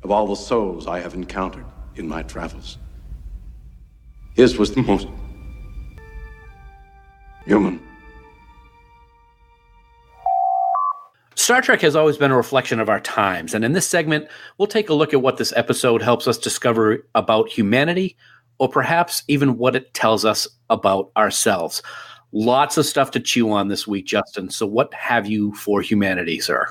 G: Of all the souls I have encountered in my travels, his was the most human.
B: Star Trek has always been a reflection of our times, and in this segment, we'll take a look at what this episode helps us discover about humanity, or perhaps even what it tells us about ourselves. Lots of stuff to chew on this week, Justin. So what have you for humanity, sir?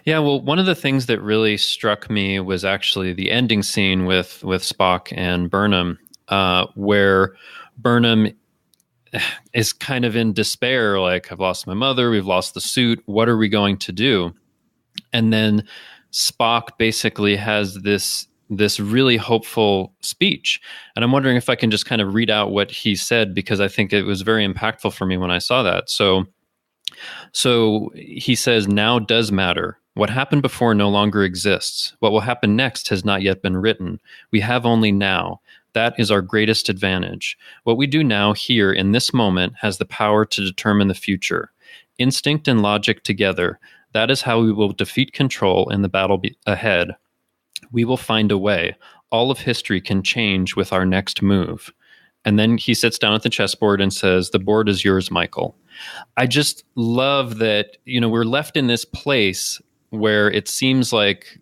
C: Yeah, well, one of the things that really struck me was actually the ending scene with Spock and Burnham, where Burnham is kind of in despair, like, I've lost my mother, we've lost the suit, what are we going to do? And then Spock basically has this really hopeful speech. And I'm wondering if I can just kind of read out what he said, because I think it was very impactful for me when I saw that. So he says, now does matter. What happened before no longer exists. What will happen next has not yet been written. We have only now. That is our greatest advantage. What we do now, here, in this moment, has the power to determine the future. Instinct and logic together. That is how we will defeat control in the battle ahead. We will find a way. All of history can change with our next move. And then he sits down at the chessboard and says, the board is yours, Michael. I just love that, we're left in this place where it seems like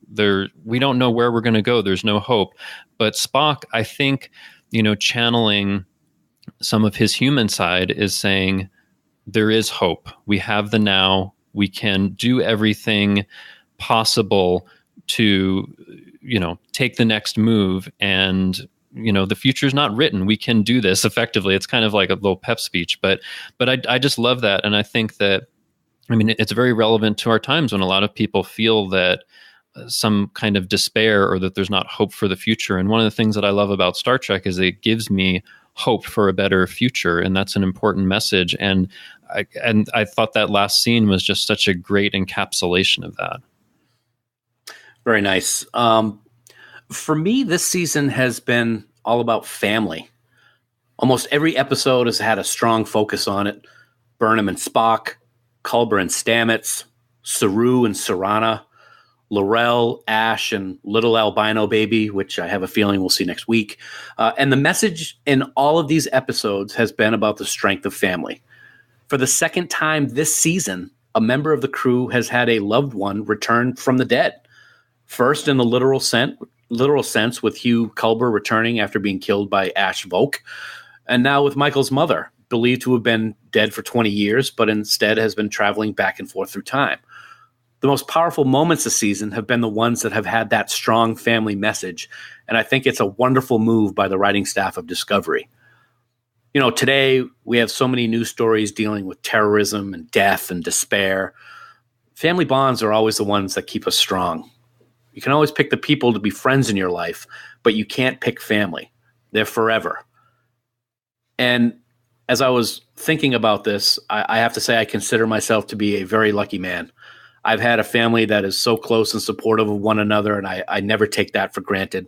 C: we don't know where we're going to go. There's no hope. But Spock, I think, channeling some of his human side is saying, there is hope. We have the now. We can do everything possible to, take the next move. And, the future's not written. We can do this effectively. It's kind of like a little pep speech, but I just love that. And I think that, it's very relevant to our times when a lot of people feel that some kind of despair or that there's not hope for the future. And one of the things that I love about Star Trek is it gives me hope for a better future. And that's an important message. And I thought that last scene was just such a great encapsulation of that.
B: Very nice. For me, this season has been all about family. Almost every episode has had a strong focus on it. Burnham and Spock, Culber and Stamets, Saru and Sarana, Laurel, Ash, and little albino baby, which I have a feeling we'll see next week. And the message in all of these episodes has been about the strength of family. For the second time this season, a member of the crew has had a loved one return from the dead. First, in the literal sense, with Hugh Culber returning after being killed by Ash Volk, and now with Michael's mother, believed to have been dead for 20 years, but instead has been traveling back and forth through time. The most powerful moments this season have been the ones that have had that strong family message, and I think it's a wonderful move by the writing staff of Discovery. Today we have so many news stories dealing with terrorism and death and despair. Family bonds are always the ones that keep us strong. You can always pick the people to be friends in your life, but you can't pick family. They're forever. And as I was thinking about this, I have to say I consider myself to be a very lucky man. I've had a family that is so close and supportive of one another, and I never take that for granted.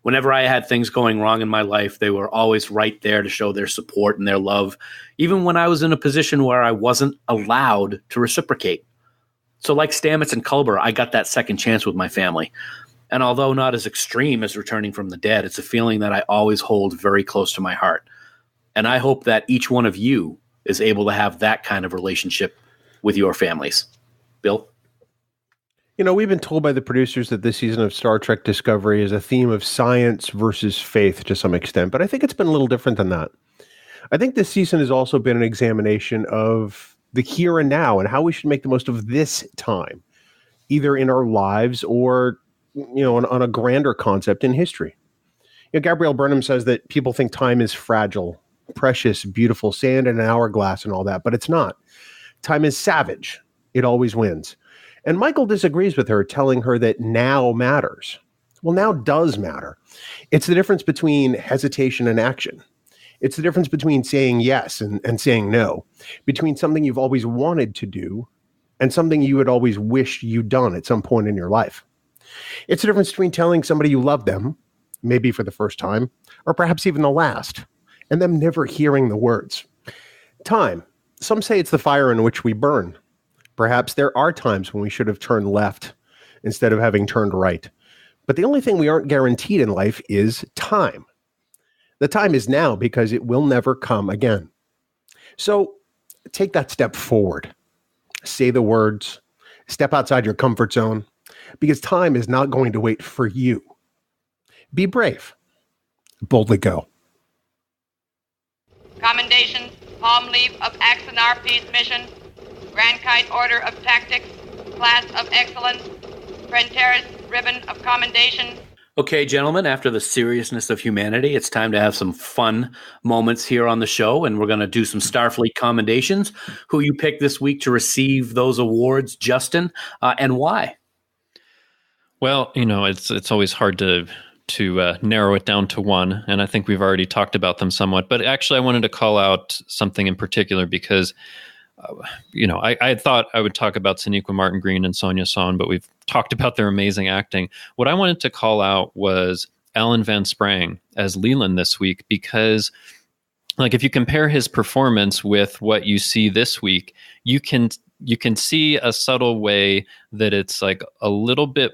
B: Whenever I had things going wrong in my life, they were always right there to show their support and their love, even when I was in a position where I wasn't allowed to reciprocate. So like Stamets and Culber, I got that second chance with my family. And although not as extreme as returning from the dead, it's a feeling that I always hold very close to my heart. And I hope that each one of you is able to have that kind of relationship with your families. Bill?
A: We've been told by the producers that this season of Star Trek Discovery is a theme of science versus faith to some extent, but I think it's been a little different than that. I think this season has also been an examination of the here and now and how we should make the most of this time, either in our lives or, on a grander concept in history. Gabrielle Burnham says that people think time is fragile, precious, beautiful, sand in an hourglass and all that, but it's not. Time is savage. It always wins. And Michael disagrees with her, telling her that now matters. Well, now does matter. It's the difference between hesitation and action. It's the difference between saying yes and saying no, between something you've always wanted to do and something you had always wished you'd done at some point in your life. It's the difference between telling somebody you love them, maybe for the first time, or perhaps even the last, and them never hearing the words. Time. Some say it's the fire in which we burn. Perhaps there are times when we should have turned left instead of having turned right. But the only thing we aren't guaranteed in life is time. The time is now because it will never come again. So take that step forward. Say the words. Step outside your comfort zone because time is not going to wait for you. Be brave. Boldly go.
H: Commendations, palm leaf of Axanar Peace Mission, Grand Kite Order of Tactics, Class of Excellence, Prenteris Ribbon of Commendation.
B: Okay, gentlemen, after the seriousness of humanity, it's time to have some fun moments here on the show, and we're going to do some Starfleet commendations. Who you picked this week to receive those awards, Justin, and why?
C: Well, it's always hard to narrow it down to one, and I think we've already talked about them somewhat. But actually, I wanted to call out something in particular because I thought I would talk about Sonequa Martin Green and Sonia Son, but we've talked about their amazing acting. What I wanted to call out was Alan Van Sprang as Leland this week, because like if you compare his performance with what you see this week, you can see a subtle way that it's like a little bit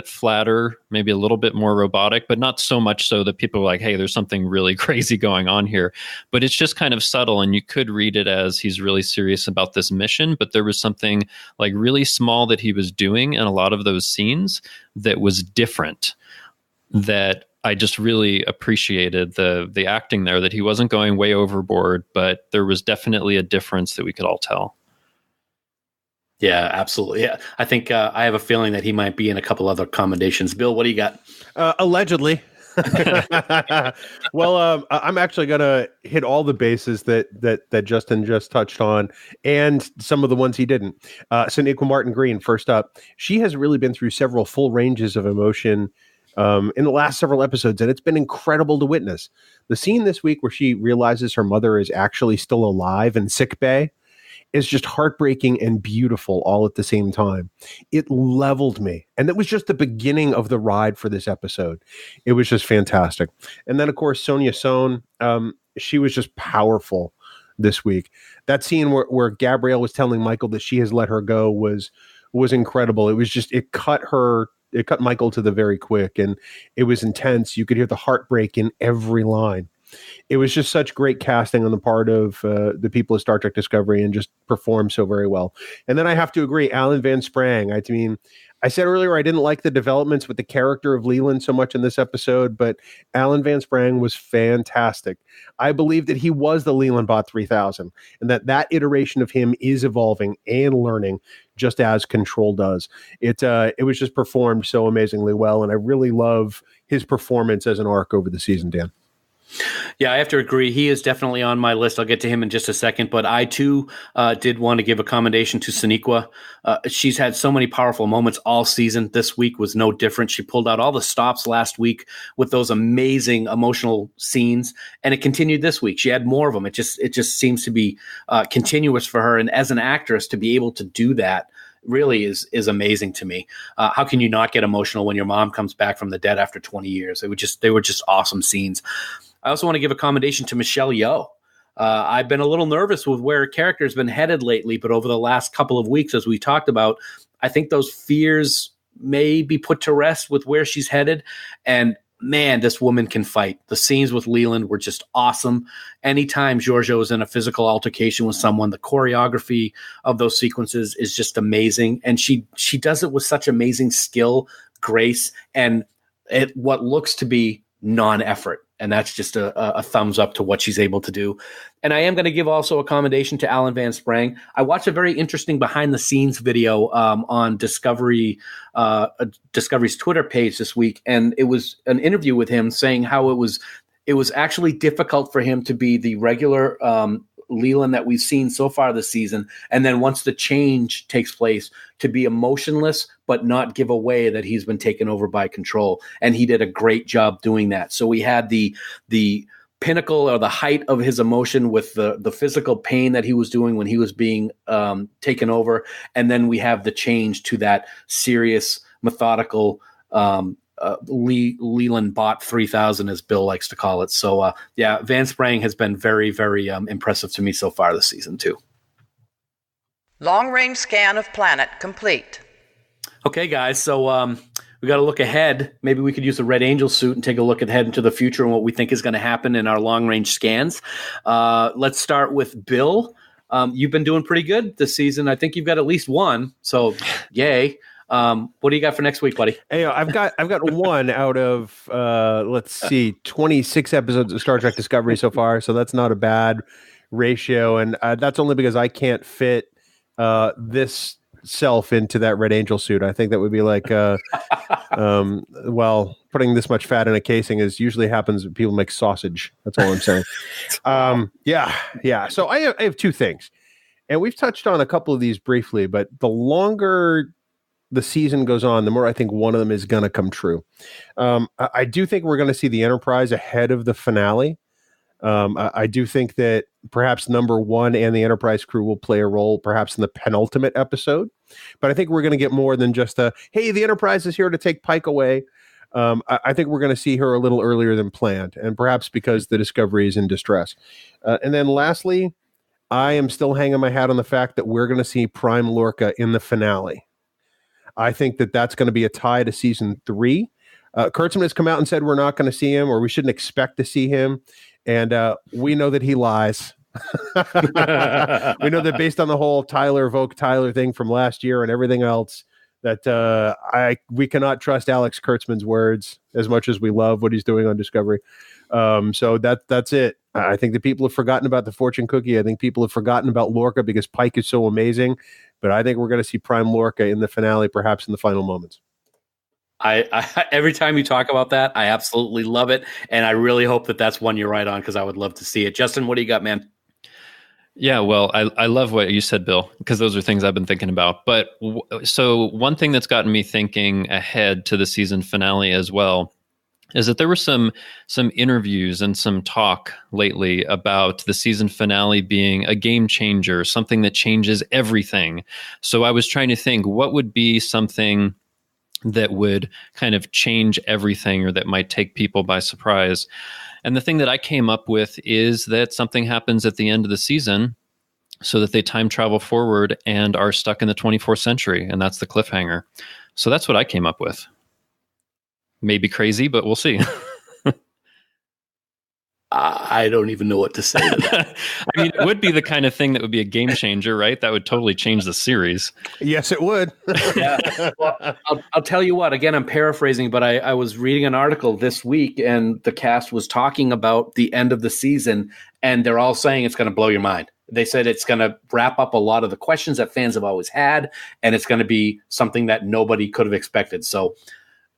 C: flatter, maybe a little bit more robotic, but not so much so that people are like, hey, there's something really crazy going on here. But it's just kind of subtle, and you could read it as he's really serious about this mission, but there was something like really small that he was doing in a lot of those scenes that was different, that I just really appreciated the acting there, that he wasn't going way overboard, but there was definitely a difference that we could all tell.
B: Yeah, absolutely. Yeah, I think I have a feeling that he might be in a couple other commendations. Bill, what do you got?
A: Allegedly. Well, I'm actually going to hit all the bases that Justin just touched on, and some of the ones he didn't. Sonequa Martin Green, first up. She has really been through several full ranges of emotion in the last several episodes, and it's been incredible to witness. The scene this week where she realizes her mother is actually still alive in sick bay is just heartbreaking and beautiful all at the same time. It leveled me. And that was just the beginning of the ride for this episode. It was just fantastic. And then, of course, Sonia Son, she was just powerful this week. That scene where Gabrielle was telling Michael that she has let her go was incredible. It was just, it cut Michael to the very quick, and it was intense. You could hear the heartbreak in every line. It was just such great casting on the part of the people of Star Trek Discovery, and just performed so very well. And then I have to agree, Alan Van Sprang. I mean, I said earlier I didn't like the developments with the character of Leland so much in this episode, but Alan Van Sprang was fantastic. I believe that he was the Leland Bot 3000, and that iteration of him is evolving and learning just as Control does. It was just performed so amazingly well, and I really love his performance as an arc over the season, Dan.
B: Yeah, I have to agree. He is definitely on my list. I'll get to him in just a second. But I, too, did want to give a commendation to Sonequa. She's had so many powerful moments all season. This week was no different. She pulled out all the stops last week with those amazing emotional scenes, and it continued this week. She had more of them. It just seems to be continuous for her. And as an actress, to be able to do that really is amazing to me. How can you not get emotional when your mom comes back from the dead after 20 years? They were just awesome scenes. I also want to give a commendation to Michelle Yeoh. I've been a little nervous with where her character has been headed lately, but over the last couple of weeks, as we talked about, I think those fears may be put to rest with where she's headed. And man, this woman can fight. The scenes with Leland were just awesome. Anytime Georgiou is in a physical altercation with someone, the choreography of those sequences is just amazing. And she does it with such amazing skill, grace, and what looks to be non-effort. And that's just a thumbs up to what she's able to do. And I am going to give also a commendation to Alan Van Sprang. I watched a very interesting behind-the-scenes video on Discovery's Twitter page this week, and it was an interview with him saying how it was actually difficult for him to be the regular Leland that we've seen so far this season, and then once the change takes place, to be emotionless but not give away that he's been taken over by Control. And he did a great job doing that. So we had the pinnacle or the height of his emotion with the physical pain that he was doing when he was being taken over, and then we have the change to that serious, methodical Leland Bot 3000, as Bill likes to call it. So yeah, Van Sprang has been very, very impressive to me so far this season too.
D: Long-range scan of planet complete.
B: Okay, guys, so we got to look ahead. Maybe we could use the Red Angel suit and take a look ahead into the future and what we think is going to happen in our long-range scans. Let's start with Bill. You've been doing pretty good this season. I think you've got at least one, so yay. What do you got for next week, buddy?
A: Hey, I've got one out of let's see, 26 episodes of Star Trek Discovery so far, so that's not a bad ratio, and that's only because I can't fit this self into that Red Angel suit. I think that would be like well, putting this much fat in a casing is usually happens when people make sausage. That's all I'm saying. Yeah. So I have two things, and we've touched on a couple of these briefly, but the longer the season goes on, the more I think one of them is going to come true. I do think we're going to see the Enterprise ahead of the finale. I do think that perhaps number one and the Enterprise crew will play a role perhaps in the penultimate episode. But I think we're going to get more than just hey, the Enterprise is here to take Pike away. I think we're going to see her a little earlier than planned, and perhaps because the Discovery is in distress. And then lastly, I am still hanging my hat on the fact that we're going to see Prime Lorca in the finale. I think that that's going to be a tie to season 3. Kurtzman has come out and said we're not going to see him, or we shouldn't expect to see him. And we know that he lies. We know that based on the whole Tyler thing from last year and everything else, that we cannot trust Alex Kurtzman's words as much as we love what he's doing on Discovery. So that's it. I think the people have forgotten about the fortune cookie. I think people have forgotten about Lorca because Pike is so amazing. But I think we're going to see Prime Lorca in the finale, perhaps in the final moments.
B: I every time you talk about that, I absolutely love it. And I really hope that that's one you're right on, because I would love to see it. Justin, what do you got, man?
C: Yeah, well, I love what you said, Bill, because those are things I've been thinking about. But so one thing that's gotten me thinking ahead to the season finale as well is that there were some interviews and some talk lately about the season finale being a game changer, something that changes everything. So I was trying to think, what would be something that would kind of change everything, or that might take people by surprise. And the thing that I came up with is that something happens at the end of the season so that they time travel forward and are stuck in the 24th century. And that's the cliffhanger. So that's what I came up with. Maybe crazy, but we'll see.
B: I don't even know what to say to that.
C: I mean, it would be the kind of thing that would be a game changer, right? That would totally change the series.
A: Yes, it would.
B: Yeah. Well, I'll tell you what, again, I'm paraphrasing, but I was reading an article this week, and the cast was talking about the end of the season, and they're all saying it's going to blow your mind. They said it's going to wrap up a lot of the questions that fans have always had, and it's going to be something that nobody could have expected. So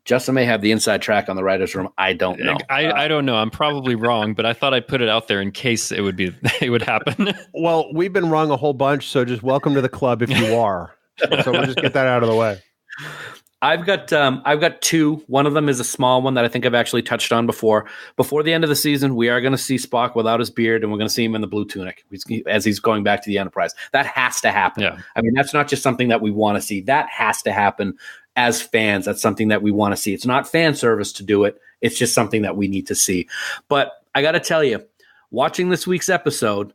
B: Justin may have the inside track on the writer's room. I don't know.
C: I don't know. I'm probably wrong, but I thought I'd put it out there in case it would happen.
A: Well, we've been wrong a whole bunch, so just welcome to the club if you are. So we'll just get that out of the way.
B: I've got two. One of them is a small one that I think I've actually touched on before. Before the end of the season, we are going to see Spock without his beard, and we're going to see him in the blue tunic as he's going back to the Enterprise. That has to happen. Yeah. I mean, that's not just something that we want to see. That has to happen. As fans, that's something that we want to see. It's not fan service to do it. It's just something that we need to see. But I got to tell you, watching this week's episode,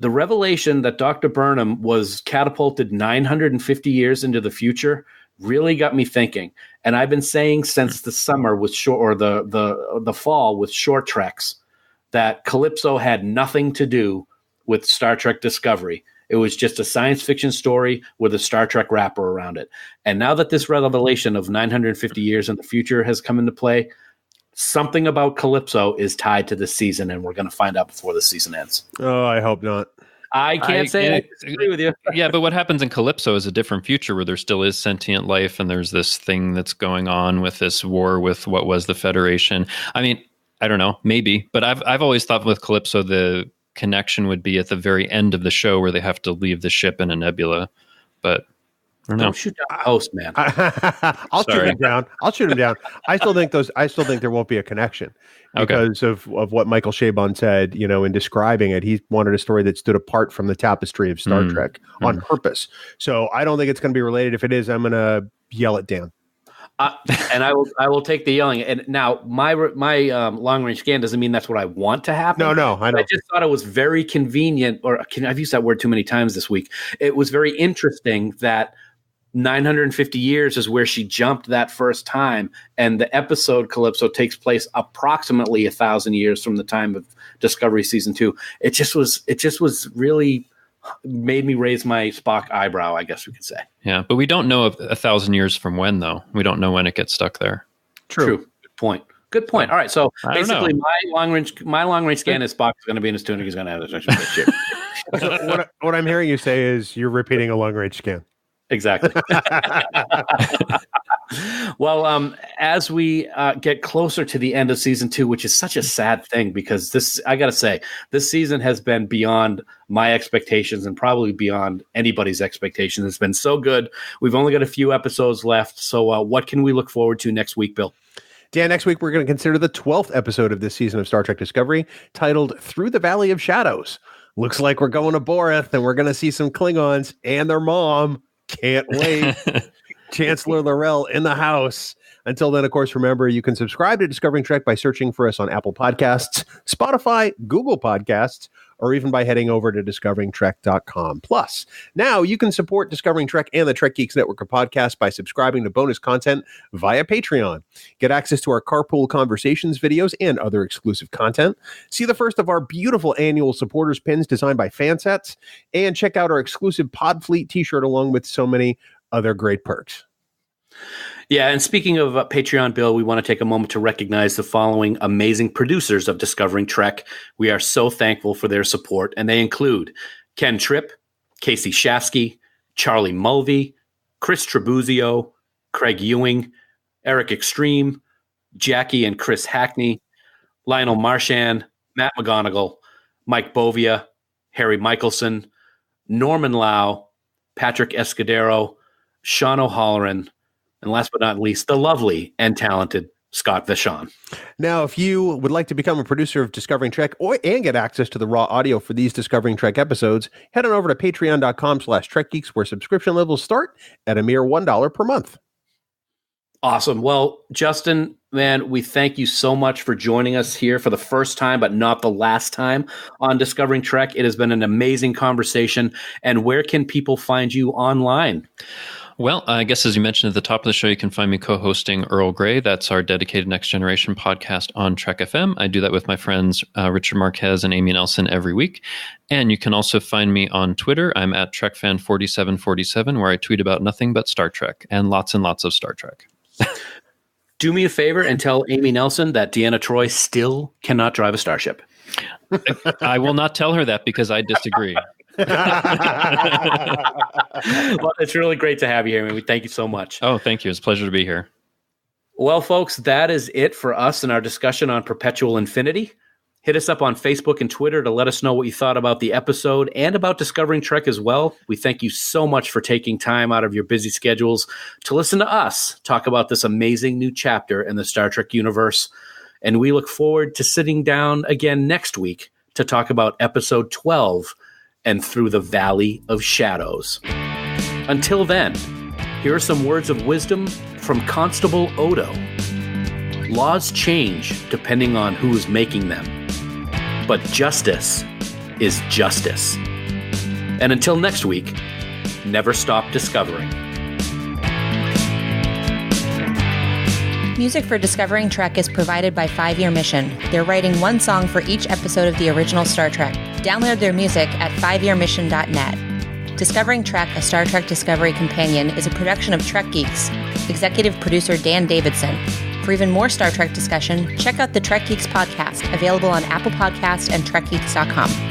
B: the revelation that Dr. Burnham was catapulted 950 years into the future really got me thinking. And I've been saying since the summer with the fall with short treks that Calypso had nothing to do with Star Trek Discovery. It was just a science fiction story with a Star Trek wrapper around it. And now that this revelation of 950 years in the future has come into play, something about Calypso is tied to this season, and we're going to find out before the season ends.
A: Oh, I hope not.
B: I can't say I disagree with you.
C: Yeah, but what happens in Calypso is a different future where there still is sentient life, and there's this thing that's going on with this war with what was the Federation. I mean, I don't know, maybe. But I've always thought with Calypso the connection would be at the very end of the show where they have to leave the ship in a nebula. But I don't know.
B: Don't shoot down the host, man.
A: I'll shoot him down. I still think there won't be a connection because of what Michael Chabon said, in describing it. He wanted a story that stood apart from the tapestry of Star Trek on purpose. So I don't think it's going to be related. If it is, I'm going to yell it down.
B: And I will take the yelling. And now my long range scan doesn't mean that's what I want to happen.
A: No, I know.
B: I just thought it was very convenient, I've used that word too many times this week. It was very interesting that 950 years is where she jumped that first time, and the episode Calypso takes place approximately 1,000 years from the time of Discovery season 2. It just was really made me raise my Spock eyebrow, I guess we could say.
C: Yeah, but we don't know 1,000 years from when, though. We don't know when it gets stuck there.
B: True. Good point. All right, so basically my long range scan is Spock is going to be in his tunic. He's going to have this extra shit.
A: So what I'm hearing you say is you're repeating a long range scan.
B: Exactly. Well, as we get closer to the end of season 2, which is such a sad thing because I got to say, this season has been beyond my expectations and probably beyond anybody's expectations. It's been so good. We've only got a few episodes left. So what can we look forward to next week, Bill?
A: Dan, next week we're going to consider the 12th episode of this season of Star Trek Discovery, titled Through the Valley of Shadows. Looks like we're going to Boreth and we're going to see some Klingons and their mom. Can't wait. Chancellor Laurel in the house. Until then, of course, remember, you can subscribe to Discovering Trek by searching for us on Apple Podcasts, Spotify, Google Podcasts, or even by heading over to discoveringtrek.com. Plus, now you can support Discovering Trek and the Trek Geeks Network of podcasts by subscribing to bonus content via Patreon. Get access to our Carpool Conversations videos and other exclusive content. See the first of our beautiful annual supporters pins designed by Fansets, and check out our exclusive Podfleet t-shirt along with so many other great perks.
B: Yeah, and speaking of Patreon, Bill, we want to take a moment to recognize the following amazing producers of Discovering Trek. We are so thankful for their support, and they include Ken Tripp, Casey Shafsky, Charlie Mulvey, Chris Trabuzio, Craig Ewing, Eric Extreme, Jackie and Chris Hackney, Lionel Marchand, Matt McGonigal, Mike Bovia, Harry Michelson, Norman Lau, Patrick Escudero, Sean O'Halloran, and last but not least, the lovely and talented Scott Vachon.
A: Now, if you would like to become a producer of Discovering Trek and get access to the raw audio for these Discovering Trek episodes, head on over to patreon.com/TrekGeeks, where subscription levels start at a mere $1 per month.
B: Awesome. Well, Justin, man, we thank you so much for joining us here for the first time, but not the last time on Discovering Trek. It has been an amazing conversation. And where can people find you online?
C: Well, I guess as you mentioned at the top of the show, you can find me co-hosting Earl Grey. That's our dedicated Next Generation podcast on Trek FM. I do that with my friends Richard Marquez and Amy Nelson every week. And you can also find me on Twitter. I'm at TrekFan4747, where I tweet about nothing but Star Trek and lots of Star Trek.
B: Do me a favor and tell Amy Nelson that Deanna Troi still cannot drive a starship.
C: I will not tell her that because I disagree.
B: Well, it's really great to have you here, man. We thank you so much.
C: Oh, thank you. It's a pleasure to be here.
B: Well, folks, that is it for us in our discussion on Perpetual Infinity. Hit us up on Facebook and Twitter to let us know what you thought about the episode and about Discovering Trek as well. We thank you so much for taking time out of your busy schedules to listen to us talk about this amazing new chapter in the Star Trek universe. And we look forward to sitting down again next week to talk about episode 12, and Through the Valley of Shadows. Until then, here are some words of wisdom from Constable Odo. Laws change depending on who is making them, but justice is justice. And until next week, never stop discovering.
I: Music for Discovering Trek is provided by 5 Year Mission. They're writing one song for each episode of the original Star Trek. Download their music at 5yearmission.net. Discovering Trek, a Star Trek Discovery companion, is a production of Trek Geeks. Executive producer Dan Davidson. For even more Star Trek discussion, check out the Trek Geeks podcast, available on Apple Podcasts and TrekGeeks.com.